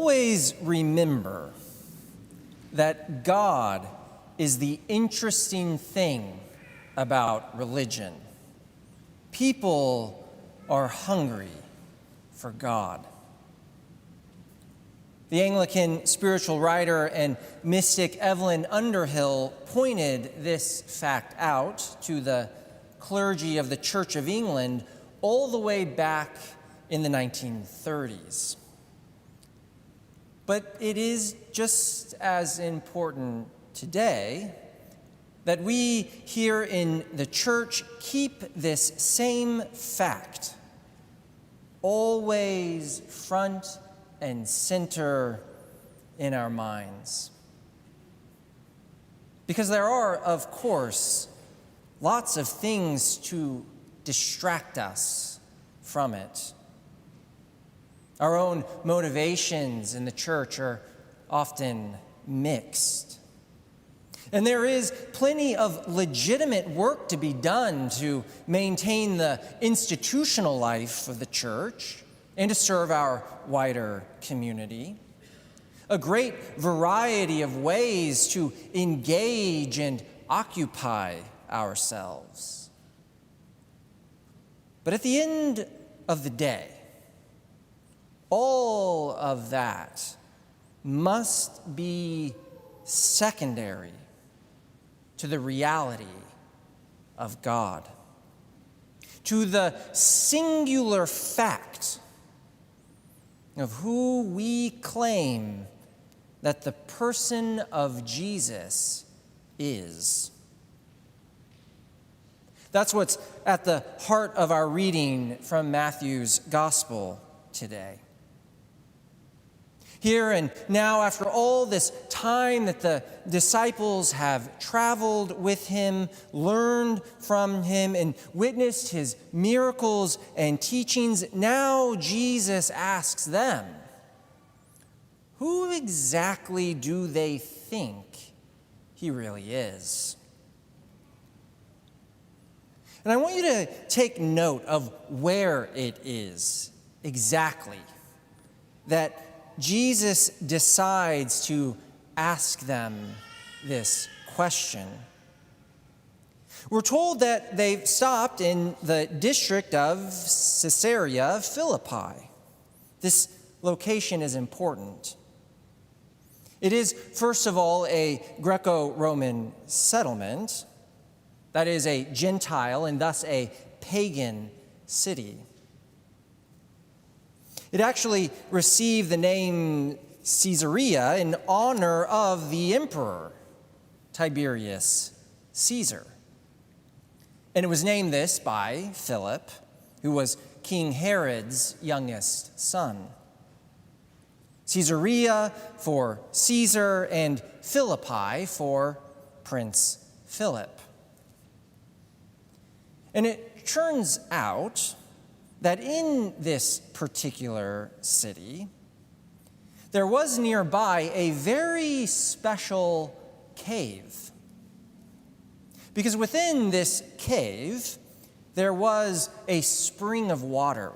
always remember that God is the interesting thing about religion. People are hungry for God. The Anglican spiritual writer and mystic Evelyn Underhill pointed this fact out to the clergy of the Church of England all the way back in the 1930s. But it is just as important today that we here in the church keep this same fact always front and center in our minds. Because there are, of course, lots of things to distract us from it. Our own motivations in the church are often mixed. And there is plenty of legitimate work to be done to maintain the institutional life of the church and to serve our wider community. A great variety of ways to engage and occupy ourselves. But at the end of the day, all of that must be secondary to the reality of God, to the singular fact of who we claim that the person of Jesus is. That's what's at the heart of our reading from Matthew's Gospel today. Here and now, after all this time that the disciples have traveled with him, learned from him, and witnessed his miracles and teachings, now Jesus asks them, who exactly do they think he really is? And I want you to take note of where it is exactly that Jesus decides to ask them this question. We're told that they've stopped in the district of Caesarea Philippi. This location is important. It is, first of all, a Greco-Roman settlement. That is a Gentile and thus a pagan city. It actually received the name Caesarea in honor of the emperor, Tiberius Caesar. And it was named this by Philip, who was King Herod's youngest son. Caesarea for Caesar and Philippi for Prince Philip. And it turns out that in this particular city, there was nearby a very special cave. Because within this cave, there was a spring of water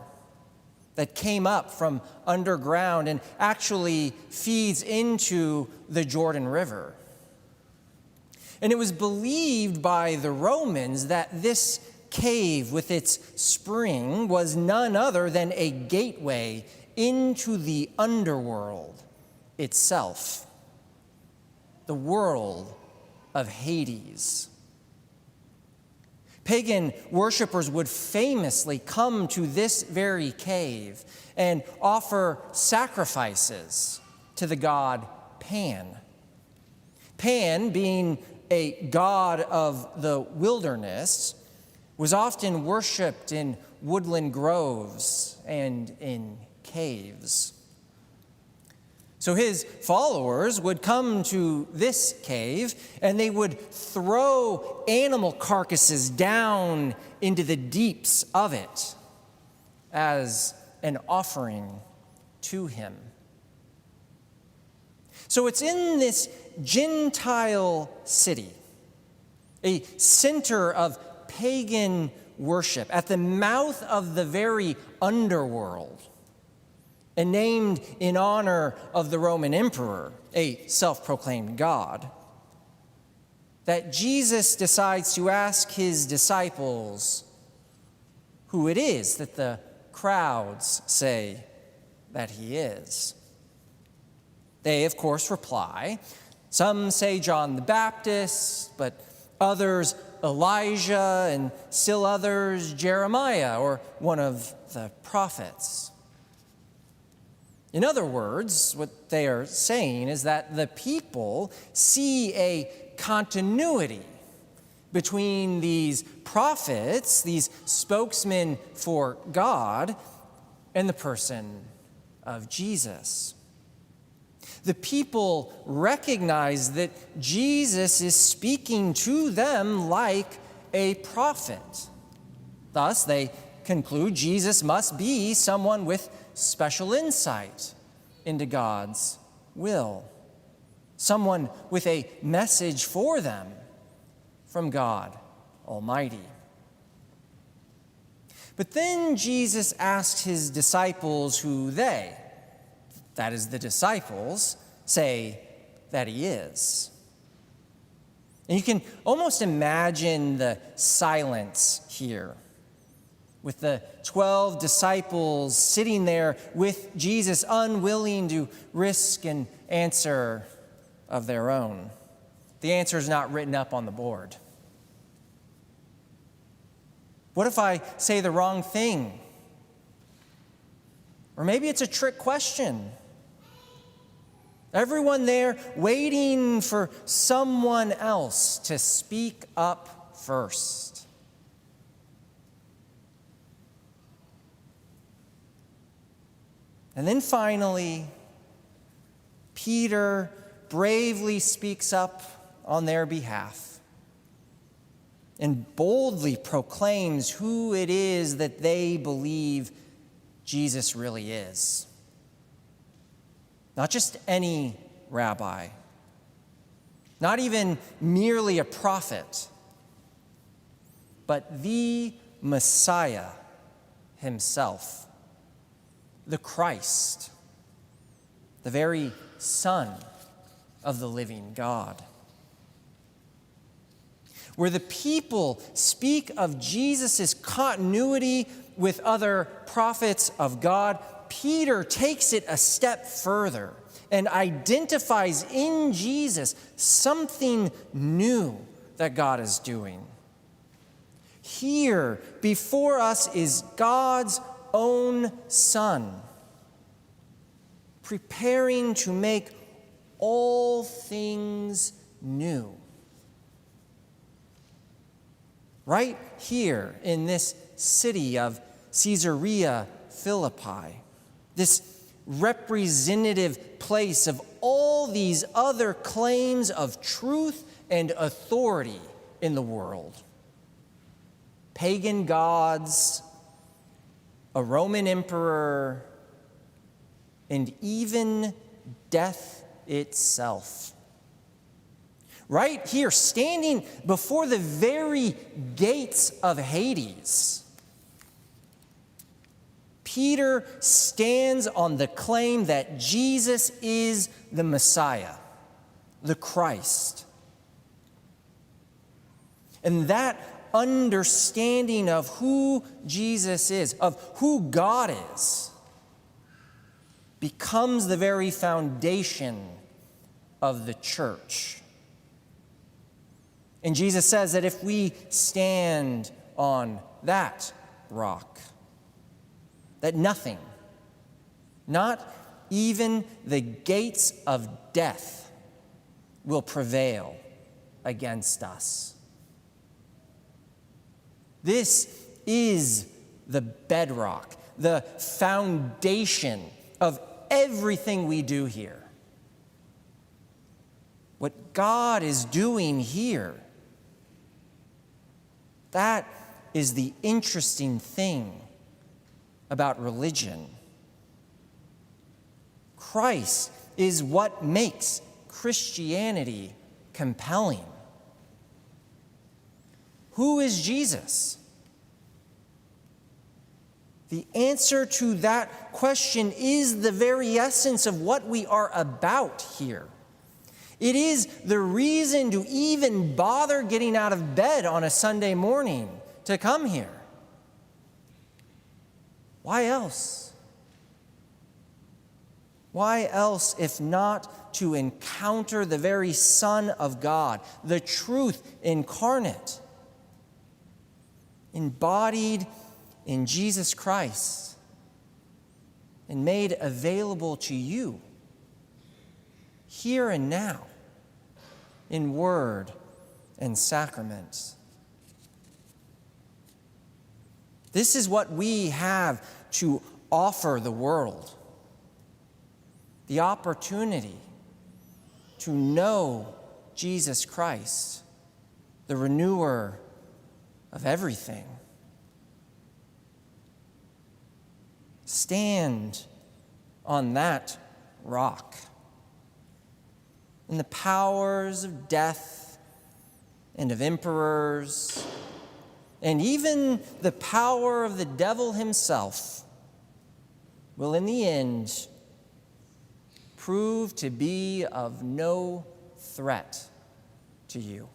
that came up from underground and actually feeds into the Jordan River. And it was believed by the Romans that this cave with its spring was none other than a gateway into the underworld itself, the world of Hades. Pagan worshipers would famously come to this very cave and offer sacrifices to the god Pan. Pan, being a god of the wilderness, was often worshipped in woodland groves and in caves. So his followers would come to this cave and they would throw animal carcasses down into the deeps of it as an offering to him. So it's in this Gentile city, a center of pagan worship, at the mouth of the very underworld, and named in honor of the Roman emperor, a self-proclaimed god, that Jesus decides to ask his disciples who it is that the crowds say that he is. They, of course, reply. Some say John the Baptist, but others Elijah, and still others Jeremiah, or one of the prophets. In other words, what they are saying is that the people see a continuity between these prophets, these spokesmen for God, and the person of Jesus. The people recognize that Jesus is speaking to them like a prophet. Thus, they conclude Jesus must be someone with special insight into God's will, someone with a message for them from God Almighty. But then Jesus asks his disciples who they, that is the disciples, say that he is. And you can almost imagine the silence here, with the 12 disciples sitting there with Jesus, unwilling to risk an answer of their own. The answer is not written up on the board. What if I say the wrong thing? Or maybe it's a trick question. Everyone there waiting for someone else to speak up first. And then finally, Peter bravely speaks up on their behalf and boldly proclaims who it is that they believe Jesus really is. Not just any rabbi, not even merely a prophet, but the Messiah himself, the Christ, the very Son of the living God. Where the people speak of Jesus' continuity with other prophets of God, Peter takes it a step further and identifies in Jesus something new that God is doing. Here before us is God's own Son, preparing to make all things new. Right here in this city of Caesarea Philippi, this representative place of all these other claims of truth and authority in the world. Pagan gods, a Roman emperor, and even death itself. Right here, standing before the very gates of Hades, Peter stands on the claim that Jesus is the Messiah, the Christ. And that understanding of who Jesus is, of who God is, becomes the very foundation of the church. And Jesus says that if we stand on that rock, that nothing, not even the gates of death, will prevail against us. This is the bedrock, the foundation of everything we do here. What God is doing here, that is the interesting thing about religion. Christ is what makes Christianity compelling. Who is Jesus? The answer to that question is the very essence of what we are about here. It is the reason to even bother getting out of bed on a Sunday morning to come here. Why else? Why else if not to encounter the very Son of God, the truth incarnate, embodied in Jesus Christ, and made available to you here and now in word and sacrament. This is what we have to offer the world. The opportunity to know Jesus Christ, the renewer of everything. Stand on that rock. And the powers of death and of emperors, and even the power of the devil himself, will in the end prove to be of no threat to you.